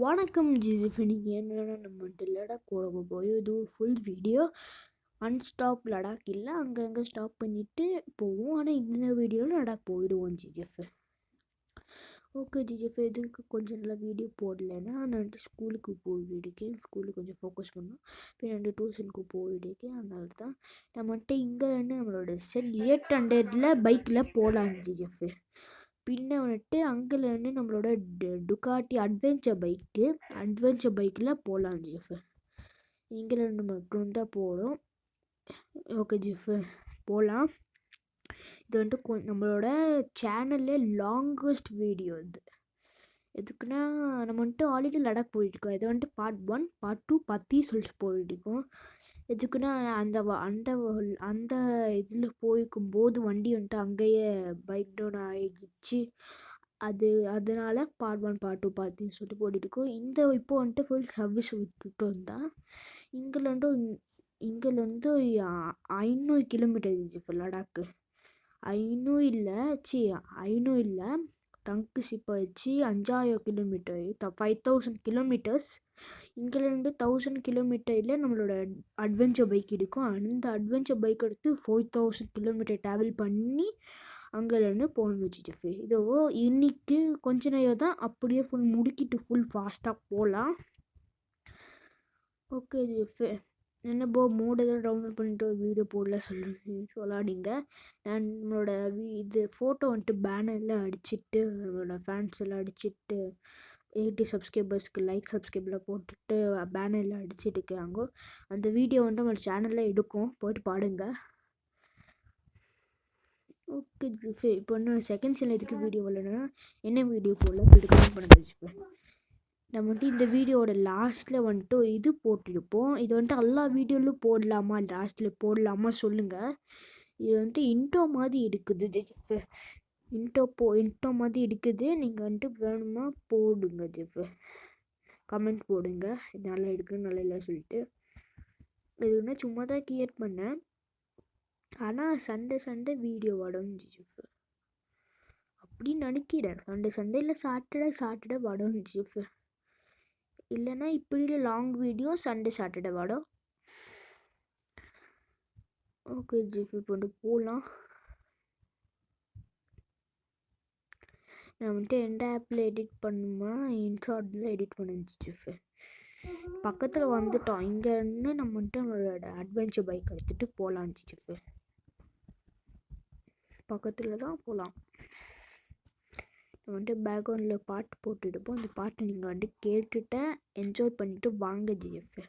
வணக்கம் ஜிஜிஃப். இன்னைக்கு என்னன்னா நம்ம வந்துட்டு லடாக் போக போய் இது ஃபுல் வீடியோ அன்ஸ்டாப் லடாக் இல்லை, அங்கங்கே ஸ்டாப் பண்ணிவிட்டு போவோம். ஆனால் இந்த வீடியோவில் லடாக் போயிடுவோம் ஜிஜிஎஃப். ஓகே ஜிஜிஎஃப், எதுக்கு கொஞ்சம் நல்லா வீடியோ போடலைன்னா நான் வந்துட்டு ஸ்கூலுக்கு போயிடுக்கேன். ஸ்கூலுக்கு கொஞ்சம் ஃபோக்கஸ் பண்ணோம். பின் வந்து டியூஷனுக்கு போயிடுக்கேன். அதனால தான் நம்ம வந்துட்டு இங்கே வந்து நம்மளோட செட் 800 பைக்கில் போகலாம் ஜிஜிஎஃப். பின்ன வந்துட்டு அங்கேருந்து நம்மளோட டுகாட்டி அட்வென்ச்சர் பைக்கில் போகலாம் ஜிஎஃப். இங்கேருந்து மட்டும்தான் போகிறோம். ஓகே ஜிஎஃப், போகலாம். இது வந்துட்டு நம்மளோட சேனல்லே லாங்கஸ்ட் வீடியோ இது. எதுக்குன்னா நம்ம வந்துட்டு ஆல்ரெடி லடாக் போயிட்டுருக்கோம். இது வந்துட்டு பார்ட் 1 பார்ட் 2 பற்றி சொல்லிட்டு போயிட்டுருக்கோம். எதுக்குன்னா அந்த இதில் போயிருக்கும்போது வண்டி வந்துட்டு அங்கேயே பைக் டவுன் ஆகிடுச்சு. அதனால பார்ட் 1 பார்ட் 2 பார்த்தின்னு சொல்லிட்டு போயிட்டுருக்கோம். இப்போ வந்துட்டு ஃபுல் சர்வீஸ் விட்டுட்டு வந்தால் இங்கேருந்து 500 கிலோமீட்டர் இருந்துச்சு லடாக்கு. 500 இல்லை தங்கு ஷிப்பை வச்சு 5000 கிலோமீட்டர், 5000 கிலோமீட்டர்ஸ். இங்கேருந்து 1000 கிலோமீட்டரில் நம்மளோட அட்வென்ச்சர் பைக் இருக்கும். அந்த அட்வென்ச்சர் பைக் எடுத்து 4000 கிலோமீட்டர் ட்ராவல் பண்ணி அங்கேருந்து போகணும் ஜிஜிஎஃப். இதோ இன்னைக்கு கொஞ்ச நேரம் தான், அப்படியே ஃபுல் முடிக்கிட்டு ஃபுல் ஃபாஸ்ட்டாக போகலாம். ஓகே ஜிஜிஎஃப், என்ன மோட் எதாவது டவுன்லோட் பண்ணிட்டு வீடியோ போடல சொல்லாதீங்க. நம்மளோட இது ஃபோட்டோ வந்துட்டு பேனரில் அடிச்சுட்டு நம்மளோட ஃபேன்ஸ் எல்லாம் அடிச்சுட்டு 80 சப்ஸ்கிரைபர்ஸ்க்கு சப்ஸ்கிரைபெலாம் போட்டுட்டு பேனரில் அடிச்சுட்டு இருக்காங்க. அந்த வீடியோ வந்துட்டு நம்மளோட சேனலில் எடுக்கும், போய்ட்டு பாடுங்க. ஓகே ஜிஃபே, இப்போ இன்னும் செகண்ட்ஸில் எதுக்கு வீடியோ வரலன்னா என்ன வீடியோ போடல சொல்லிட்டு கமெண்ட் பண்ணுங்கள் ஜிஃபே. நம்ம வந்துட்டு இந்த வீடியோவோட லாஸ்ட்டில் வந்துட்டு இது போட்டிருப்போம். இது வந்துட்டு எல்லா வீடியோவிலும் போடலாமா, லாஸ்ட்டில் போடலாமா சொல்லுங்கள். இது வந்துட்டு இன்ட்ரோ மாதிரி இருக்குது ஜிஃபே. இன்ட்ரோ மாதிரி இருக்குது. நீங்கள் வந்துட்டு வேணுமா போடுங்க ஜிஃபே, கமெண்ட் போடுங்க. நல்லா இருக்குது நல்லா இல்லை சொல்லிட்டு. இது ஒன்று சும்மா தான் கிரியேட் பண்ணேன். ஆனால் சண்டே வீடியோ வரும் ஜிஃப் அப்படின்னு நினைக்கிறேன். சண்டே இல்லை சாட்டர்டே வரும் ஜிஃப். இல்லைன்னா இப்படி லாங் வீடியோ சாட்டர்டே வரும். ஓகே ஜிஃப், இப்போ வந்து போகலாம். நான் வந்துட்டு எந்த ஆப்பில் எடிட் பண்ணுமா, இன்ஷாட்டில் எடிட் பண்ணுச்சு ஜிஃப். பக்கத்தில் வந்துட்டோம். இங்கேருந்து நம்ம வந்துட்டு நம்மளோட அட்வென்ச்சர் பைக் எடுத்துகிட்டு போகலாம் ஜிஃப். பக்கத்தில் தான் போகலாம். நம்ம வந்துட்டு பேக்ரவுண்டில் பாட்டு போட்டுடுப்போம். அந்த பாட்டு நீங்கள் வந்துட்டு கேட்டுட்டு என்ஜாய் பண்ணிவிட்டு வாங்க ஜிஎஃப்.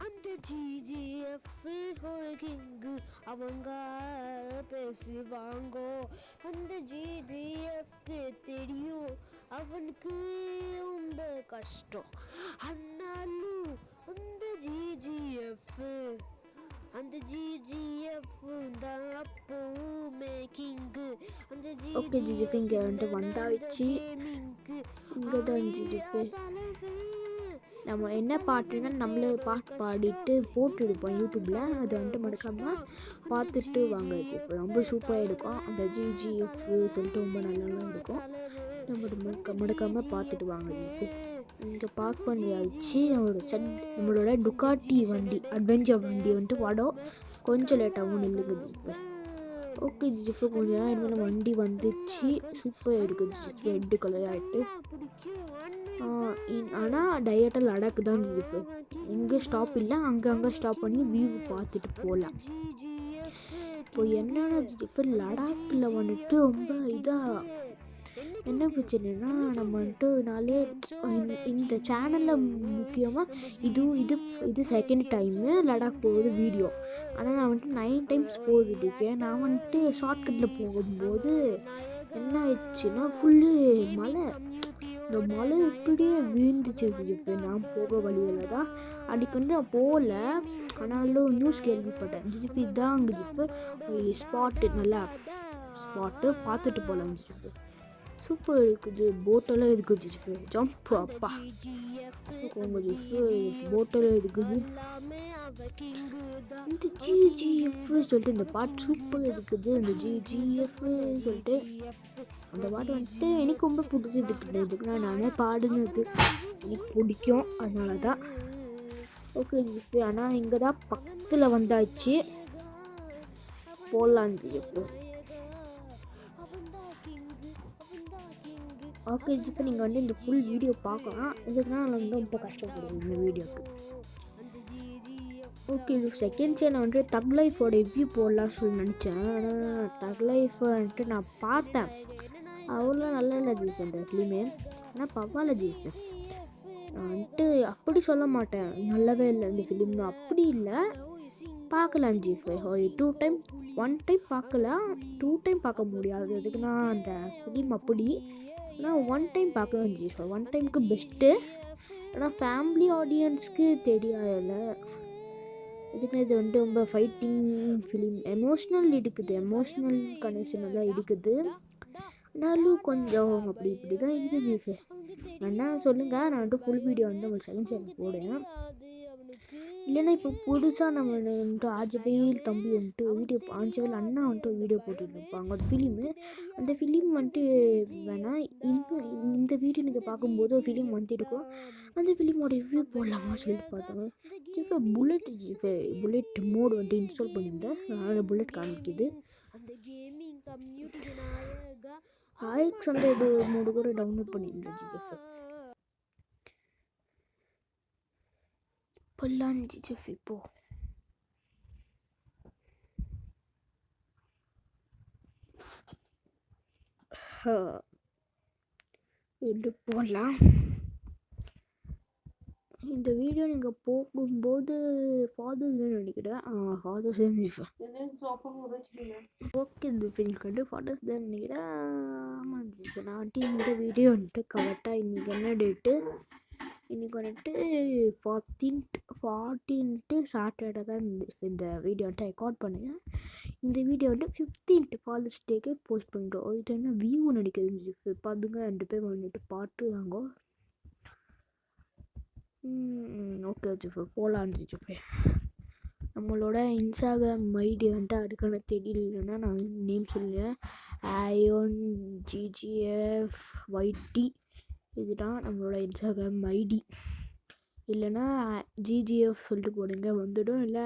அந்த ஜிஜிஎஃப் கிங்கு அவங்க பேசுவாங்கோ. அந்த ஜிஜிஎஃப்க்கு தெரியும் அவனுக்கு ரொம்ப கஷ்டம். ஆனாலும் அந்த ஜிஜிஎஃப் தான் அப்போவுமே கிங்கு. அந்த ஜிஜிஎஃப் இங்கே வந்துட்டு வந்தாச்சு. இங்கே தான் ஜிஜிஎஃப். நம்ம என்ன பாட்டுன்னா நம்மளே பாட்டு பாடிட்டு போட்டுருப்போம் யூடியூப்பில். அதை வந்துட்டு மறக்காமல் பார்த்துட்டு வாங்க ஜிஎஃப். ரொம்ப சூப்பராக இருக்கும். அந்த ஜிஜிஎஃப் சொல்லிட்டு ரொம்ப நல்லா இருக்கும். நம்ம மறக்காமல் பார்த்துட்டு வாங்க ஜிஎஃப். இங்கே பார்க் பண்ணியாச்சு. நம்மளோட டுகாட்டி வண்டி, அட்வென்ச்சர் வண்டி வந்துட்டு வடம் கொஞ்சம் லேட்டாகவும் நில்லுங்க ஜிஎஃப். ஓகே ஜிஎஃப், கொஞ்சம் நேரம் இனிமேல் வண்டி வந்துச்சு. சூப்பராக இருக்குது ஜிஎஃப், ரெட்டு கலராகிட்டு. ஆனால் டைரெக்டாக லடாக்கு தான் ஜிஎஃப். எங்கே ஸ்டாப் இல்லை, அங்கங்கே ஸ்டாப் பண்ணி வியூ பார்த்துட்டு போகலாம். இப்போ என்னென்ன ஜிஎஃப், லடாக்கில் வந்துட்டு ரொம்ப என்ன பிரச்சனைனா, நம்ம வந்துட்டு இந்த சேனலில் முக்கியமாக இது செகண்ட் டைமு லடாக் போகுது வீடியோ. ஆனால் நான் வந்துட்டு 9 டைம்ஸ் போயிட்டுருக்கேன். நான் வந்துட்டு ஷார்ட்கட்டில் போகும்போது என்ன ஆயிடுச்சுன்னா ஃபுல்லு மழை. இந்த மழை இப்படியே வீழ்ந்துச்சு ஜிஃபு. நான் போக வழியில் தான் அன்றைக்கி வந்து நான் போகல, ஆனாலும் நியூஸ் கேள்விப்பட்டேன் ஜிஃபு. இதான் அங்கே ஜிஃபு ஸ்பாட்டு, நல்லா ஸ்பாட்டு பார்த்துட்டு போகலாம் ஜிஃபு. சூப்பர் இருக்குது, போட்டெல்லாம் இருக்குது ஜிஃபு. ஜம்ப் அப்பா உங்க ஜிஃபு, போட்டெல்லாம் இருக்குது. இந்த ஜிஜிஎஃப் சொல்லிட்டு இந்த பாட்டு சூப்பர் இருக்குது. இந்த ஜிஜிஎஃப் சொல்லிட்டு அந்த பாட்டு வந்துட்டு எனக்கு ரொம்ப பிடிச்சதுக்கு இதுக்குன்னா நானே பாடுனது எனக்கு பிடிக்கும், அதனால தான். ஓகே ஜிஃபு, ஆனால் இங்கே தான் பக்கத்தில் வந்தாச்சு, போடலாம் ஜிஃபு. ஓகே ஜிஃபு, நீங்கள் வந்து இந்த ஃபுல் வீடியோ பார்க்கலாம். இதுக்குன்னா நான் வந்து ரொம்ப கஷ்டப்படுவேன் இந்த வீடியோக்கு. ஓகே, இது செகண்ட் சேனல் வந்துட்டு தக் லைஃபோட ரிவ்யூ போடலான்னு சொல்லி நினச்சேன். ஆனால் தக் லைஃப் வந்துட்டு நான் பார்த்தேன், அவ்வளோ நல்லா இல்லை ஜிஃபு இந்த ஃபிலிமே. ஆனால் பரவாயில்ல ஜிஃபு, நான் வந்துட்டு அப்படி சொல்ல மாட்டேன் நல்லாவே இல்லை இந்த ஃபிலிம்னு, அப்படி இல்லை, பார்க்கலாம் ஜிஃபு. ஒரு 2 டைம் 1 டைம் பார்க்கலாம், 2 டைம் பார்க்க முடியாது, அதுக்குன்னா அந்த ஃபிலிம் அப்படி. ஆனால் 1 டைம் பார்க்கலாம் ஜிஃபு, 1 டைமுக்கு பெஸ்ட்டு. ஆனால் ஃபேமிலி ஆடியன்ஸ்க்கு தெரியாதுல்ல, இதுக்கு இது வந்து ரொம்ப ஃபைட்டிங் ஃபிலிம், எமோஷ்னல் இருக்குது, எமோஷ்னல் கனெக்ஷன் எல்லாம் இருக்குது. ஆனாலும் கொஞ்சம் அப்படி இப்படி தான் இருக்குது ஜிஃபு. வேணா சொல்லுங்கள், நான் வந்துட்டு ஃபுல் வீடியோ வந்து உங்களுக்கு செகண்ட் சேனல் போடுவேன். இல்லைன்னா இப்போ புதுசாக நம்ம வந்துட்டு ஆஜவேல் தம்பி வந்துட்டு வீடியோ, ஆஜவேல் அண்ணா வந்துட்டு வீடியோ போட்டுட்டு இருப்பாங்க, அது ஃபிலிமு. அந்த ஃபிலிம் வந்துட்டு வேணால் இந்த வீடியோ நீங்கள் பார்க்கும்போது ஒரு ஃபிலிம் வந்துருக்கும், அந்த ஃபிலிமோட ரிவ்யூ போடலாமா சொல்லிட்டு பார்த்தாங்க ஜிஃபு. புல்லட் மோடு வந்துட்டு இன்ஸ்டால் பண்ணியிருந்தேன், அதனால் புல்லட் காமிக்குது. RX100 மோடு கூட டவுன்லோட் பண்ணியிருந்தேன் ஜிஃபு. இப்போல்லாம் ஜிஃபு இப்போ இது போடலாம். இந்த வீடியோ நீங்கள் போகும்போது ஃபாதர்ஸ் டே நினைக்கிறேன், ஃபாதர்ஸ் டே ஜிஃபு. ஓகே ஜிஃபு, நீங்கள் வந்து ஃபாதர்ஸ் டே நினைக்கிறேன். ஆமாம் ஜிஃபு, நான் வந்துட்டு இந்த வீடியோ வந்துட்டு கரெக்டாக இன்றைக்கி என்ன டேட்டு, இன்றைக்கி வந்துட்டு 14th சாட்டர்டே தான் இந்த வீடியோ வந்துட்டு ரெக்கார்ட் பண்ணுங்கள். இந்த வீடியோ வந்துட்டு 15th ஃபாதர்ஸ் டேக்கு போஸ்ட் பண்ணுறோம். இது என்ன வியூ நடிக்கிறது ஜிஃபு, பார்த்துங்க 2 பேர் வந்துட்டு பாட்டுவாங்க. ஓகே ஜிஃபு, போகலாம் ஜிஃபு. நம்மளோட இன்ஸ்டாகிராம் ஐடி வந்துட்டு அதுக்கான தெரியலன்னா நான் நேம் சொல்லுவேன், ஐயோன் ஜிஜிஎஃப் ஒய்டி, இதுதான் நம்மளோட இன்ஸ்டாகிராம் ஐடி. இல்லைன்னா ஜிஜிஎஃப் சொல்லிட்டு போடுங்க வந்துடும், இல்லை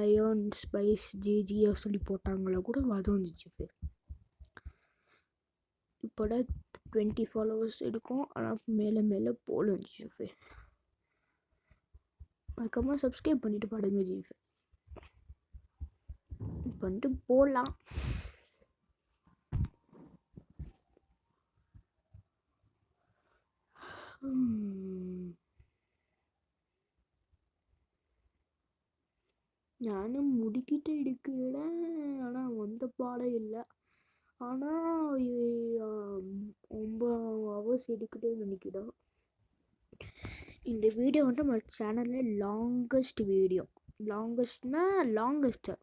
ஐயோன் ஸ்பைஸ் ஜிஜிஎஃப் சொல்லி போட்டாங்களோ கூட வரும் ஜிஃபு. இப்போட 20 ஃபாலோவர்ஸ் இருக்கும், ஆனால் மேலே மேலே போகலாம் ஜிஃபு. அதுக்கப்புறமா சப்ஸ்கிரைப் பண்ணிவிட்டு பாடுங்க ஜிஃபு. இப்போ வந்துட்டு போடலாம். நானும் முடிக்கிட்டு இருக்கிறேன், ஆனால் வந்த பாடம் இல்லை. ஆனால் 9 hours எடுக்கிட்டேன்னு நினைக்கிறேன். இந்த வீடியோ வந்துட்டு நம்ம சேனலில் longest video,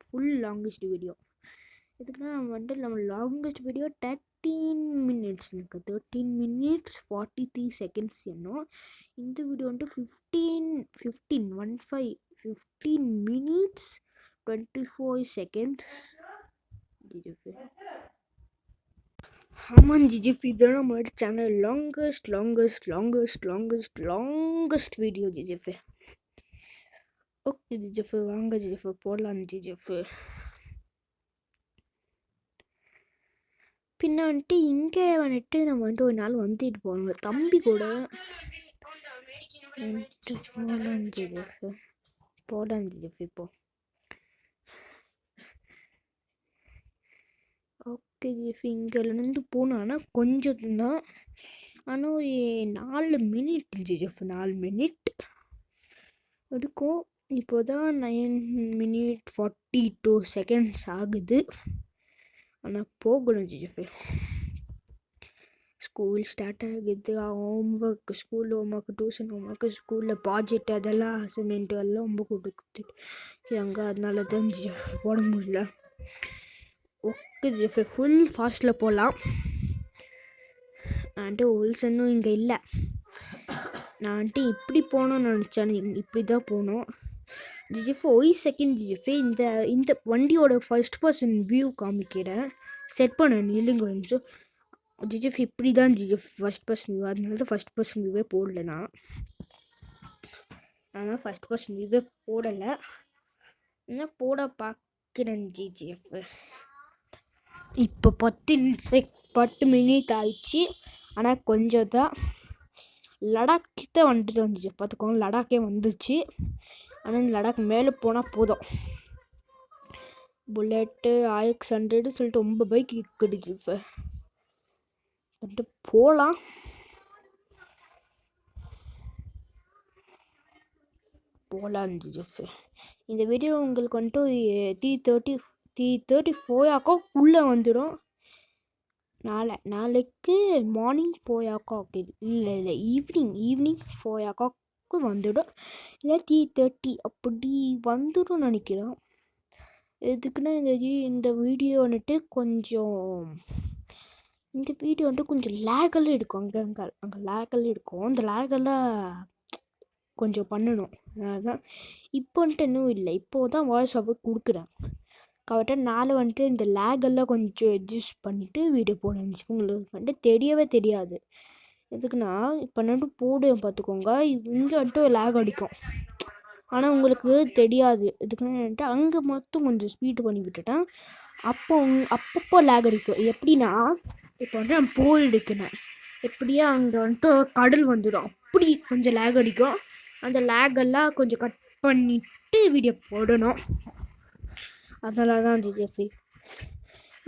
full longest video. இதுக்குன்னா வந்துட்டு நம்ம லாங்கஸ்ட் வீடியோ 13 minutes, எனக்கு 13 minutes 43 seconds என்னும். இந்த வீடியோ வந்துட்டு 15 minutes 24 seconds ஜிஜிஃபு. ஆமாம் ஜிஜிஃபு, இதெல்லாம் நம்மளோட சேனல் லாங்கஸ்ட் வீடியோ ஜிஜிஃபு. ஓகே ஜிஜிஃபு, வாங்க ஜிஜிஃபு போடலாம் ஜிஜிஃபு. பின்ன வந்துட்டு இங்கே வந்துட்டு நம்ம வந்துட்டு ஒரு நாள் வந்துட்டு போகணும் தம்பி கூட. போடலாம் ஜிஜிஃபு இப்போ. ஓகே ஜிஃபு, இங்கேருந்து போகணும், ஆனால் கொஞ்சம் தான், ஆனால் 4 minute ஜிஜிஃபு, 4 minute எடுக்கும். இப்போ தான் 9 minute 42 seconds ஆகுது, ஆனால் போகணும் ஜிஜிஃபு. ஸ்கூல் ஸ்டார்ட் ஆகிடுது. Homework, school homework, tuition homework, ஸ்கூலில் ப்ராஜெக்ட் அதெல்லாம் அசைன்மெண்ட் எல்லாம் ரொம்ப கொடுத்துட்டு அங்கே அதனால தான் போட முடியல. ஓகே ஜிஎஃப், ஃபுல் ஃபாஸ்ட்டில் போகலாம். உல்சனும் இங்கே இல்லை. நான் இப்படி போகணும்னு நினச்சேன், இப்படி தான் போகணும். ஜிஎஃப் ஒய் செகண்ட் ஜிஎஃப், இந்த வண்டியோட ஃபர்ஸ்ட் பர்சன் வியூ காமிக்கிறேன். செட் பண்ண இல்லைங்க கொஞ்சம் ஜிஎஃப். இப்படி தான் ஜிஎஃப் ஃபர்ஸ்ட் பர்சன் வியூ. அதனால தான் ஃபர்ஸ்ட் பர்சன் வியூவே போடல. நான் ஃபர்ஸ்ட் பர்சன் வியூவே போடலை. என்ன போட பார்க்குறேன் ஜிஎஃப். இப்போ 10 மினிட் ஆயிடுச்சு. ஆனால் கொஞ்சம் தான் லடாக்கிட்ட வந்துச்சு. பார்த்துக்கோங்க, லடாக்கே வந்துச்சு. ஆனால் இந்த லடாக் மேலே போனால் போதும். புல்லட்டு RX-100 சொல்லிட்டு 9 பைக் இருக்குடுச்சு. வந்துட்டு போகலாம். ஜிஎஃப். இந்த வீடியோ உங்களுக்கு வந்துட்டு T34 உள்ளே வந்துடும். நாளைக்கு மார்னிங் 4 இல்லை ஈவினிங் 4 வந்துடும். இல்லை T30 அப்படி வந்துடும் நினைக்கிறேன். எதுக்குன்னா இந்த வீடியோ வந்துட்டு கொஞ்சம் லேகெல்லாம் இருக்கும். அங்கே லேகெல்லாம் இருக்கும். அந்த லேகெல்லாம் கொஞ்சம் பண்ணணும். அதுதான் இப்போ வந்துட்டு இன்னும் இல்லை. இப்போது தான் வாய்ஸ் ஓவர் கொடுக்குறேன். கரெக்டாக நாளை வந்துட்டு இந்த லேகெல்லாம் கொஞ்சம் அட்ஜஸ்ட் பண்ணிவிட்டு வீடியோ போடுச்சு. உங்களுக்கு வந்துட்டு தெரியவே தெரியாது. எதுக்குன்னா இப்போ வந்துட்டு போடுவேன் பார்த்துக்கோங்க. இங்கே வந்துட்டு லேக் அடிக்கும். ஆனால் உங்களுக்கு தெரியாது. எதுக்குன்னு வந்துட்டு அங்கே மட்டும் கொஞ்சம் ஸ்பீடு பண்ணி விட்டுட்டேன். அப்பப்போ லேக் அடிக்கும். எப்படின்னா இப்போ வந்துட்டு நான் போர் எடுக்கினேன். எப்படியா அங்கே வந்துட்டு கடல் வந்துடும். அப்படி கொஞ்சம் லேக் அடிக்கும். அந்த லேகெல்லாம் கொஞ்சம் கட் பண்ணிவிட்டு வீடியோ போடணும். அதனால தான் ஜிஎஃப்.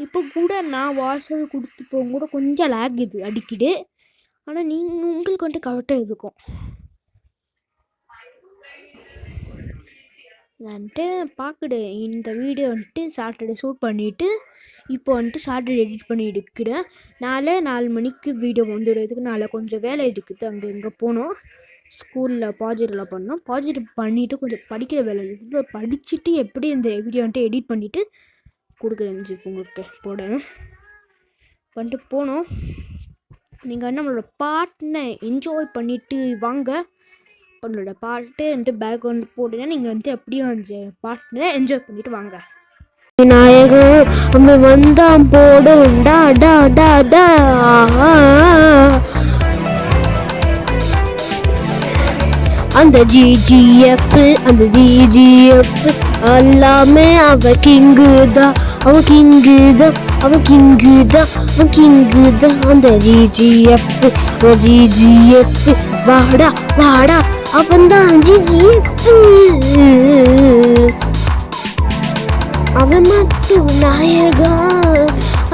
இப்போ கூட நான் வாட்ஸ்அப் கொடுத்து போக கூட கொஞ்சம் லேக் இது அடிக்குது. ஆனால் உங்களுக்கு வந்துட்டு கரெக்டாக இருக்கும். வந்துட்டு பார்க்குறேன். இந்த வீடியோ வந்துட்டு சாட்டர்டே ஷூட் பண்ணிவிட்டு இப்போ வந்துட்டு சாட்டர்டே எடிட் பண்ணி எடுக்கிறேன். 4 மணிக்கு வீடியோ வந்துடுறதுக்கு நாளை கொஞ்சம் வேலை இருக்குது. அங்கே இங்கே போகணும். ஸ்கூலில் ப்ராஜெக்டெல்லாம் பண்ணோம். ப்ராஜெக்ட் பண்ணிவிட்டு கொஞ்சம் படிக்கிற வேலை இருக்குது. படிச்சுட்டு எப்படி இந்த வீடியோ வந்துட்டு எடிட் பண்ணிவிட்டு கொடுக்குறேன் உங்களுக்கு போட வந்துட்டு போனோம். நீங்கள் நம்மளோட பாட்டை என்ஜாய் பண்ணிவிட்டு வாங்க. உங்களோட பாட்டு வந்துட்டு பேக்ரவுண்ட் போடுங்க. நீங்கள் வந்துட்டு எப்படியும் அந்த பாட்டை என்ஜாய் பண்ணிவிட்டு வாங்க. நாயகம் நம்ம வந்தான் போடும் டா டா டா டா. அந்த ஜிஜிஎஃப் எல்லாமே அவன் கிங்கு தான். அந்த ஜிஜிஎஃப் வாடா அவன் தான் ஜிஜிஎஃப். அவன் மட்டும் நாயகா,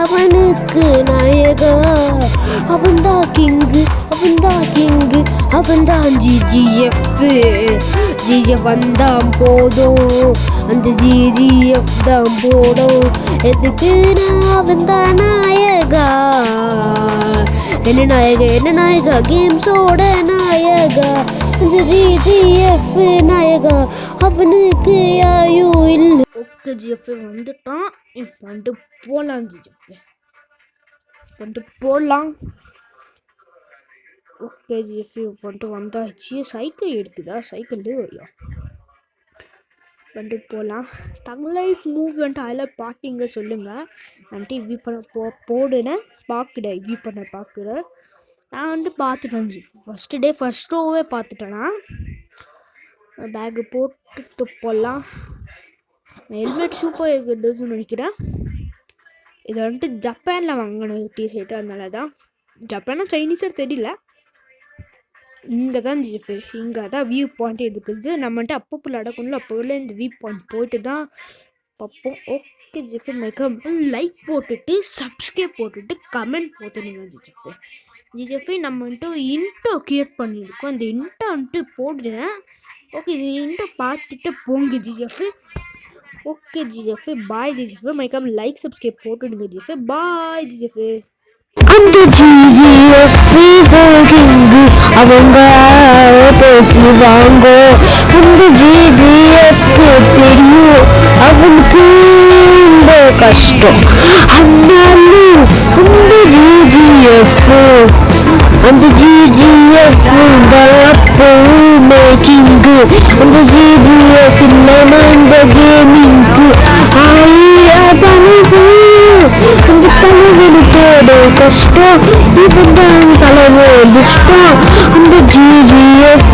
அவனுக்கு நாயகா. அவன் தான் கிங்கு, அவன் தான் ஜிஜிஎஃப். ஜிஜிஎஃப் வந்தான் போதும், அந்த ஜிஜிஎஃப் தான் போடும். எதுக்கு அவன் தான் நாயகா. என்ன நாயகா கேம்ஸோட நாயகா. அந்த ஜிஜிஎஃப் நாயகா, அவனுக்கு யாயும் இல்லை. ஓகே ஜிஎஃப் வந்துட்டான். இப்போ வந்துட்டு போகலாம் ஜிஎஃப். வந்துட்டு போகலாம். ஓகே ஜிஎஃப் வந்துட்டு வந்தாச்சு. சைக்கிள் எடுக்குதா? சைக்கிள்லேயே வரையா வந்துட்டு போகலாம். தங் லைஃப் மூவி வந்துட்டு அதில் பார்ட்டிங்க சொல்லுங்கள். வந்துட்டு வியூ பண்ண போடுனேன் பார்க்குறேன். வியூ பண்ண பார்க்குறேன். நான் வந்துட்டு பார்த்துட்டேன். ஃபஸ்ட் ரோவே பார்த்துட்டேன்னா பேக்கு போட்டுட்டு போகலாம். ஹெல்மெட் சூப்பர் இருக்குதுன்னு நினைக்கிறேன். இது வந்துட்டு ஜப்பானில் வாங்கின டிஷர்ட்டு. அதனால தான் ஜப்பானா சைனீஸாக தெரியல. இங்கே தான் ஜிஎஃப், இங்கே தான் வியூ பாயிண்ட் இருக்குது. நம்மகிட்ட அப்பப்போ நடக்கணும்ல, அப்போல இந்த வியூ பாயிண்ட் போயிட்டு தான் பார்ப்போம். ஓகே ஜிஎஃப், லைக் போட்டுட்டு சப்ஸ்கிரைப் போட்டுட்டு கமெண்ட் போட்டுருங்க ஜிஎஃப். நம்ம வந்துட்டு இன்ட்ரோ கிரியேட் பண்ணியிருக்கோம். இந்த இன்ட்ரோ வந்துட்டு போடுறேன். ஓகே, இந்த இன்ட்ரோ பார்த்துட்டு போங்க ஜிஎஃப். ஓகே ஜிஎஃப், பாய் ஜிஎஃப். லைக் சப்ஸ்கிரைப் போட்டுடுங்க ஜிஎஃப். பாய் ஜிஎஃப். அந்த ஜிஜிஎஃப் ஹோல்டிங்கு அவங்க பேசுவாங்க. அந்த ஜிஜிஎஃப்க்கு தெரியும் அவனுக்கு ரொம்ப கஷ்டம். ஆனாலும் அந்த ஜிஜிஎஃப் மேக்கிங்கு அந்த ஜிஜிஎஃப் இல்லாம இந்த கேமிங்கு அந்த தலைவனுக்கோட கஷ்டம். இவன் தான் தலைவர் இஷ்டம். அந்த ஜிஜிஎஃப்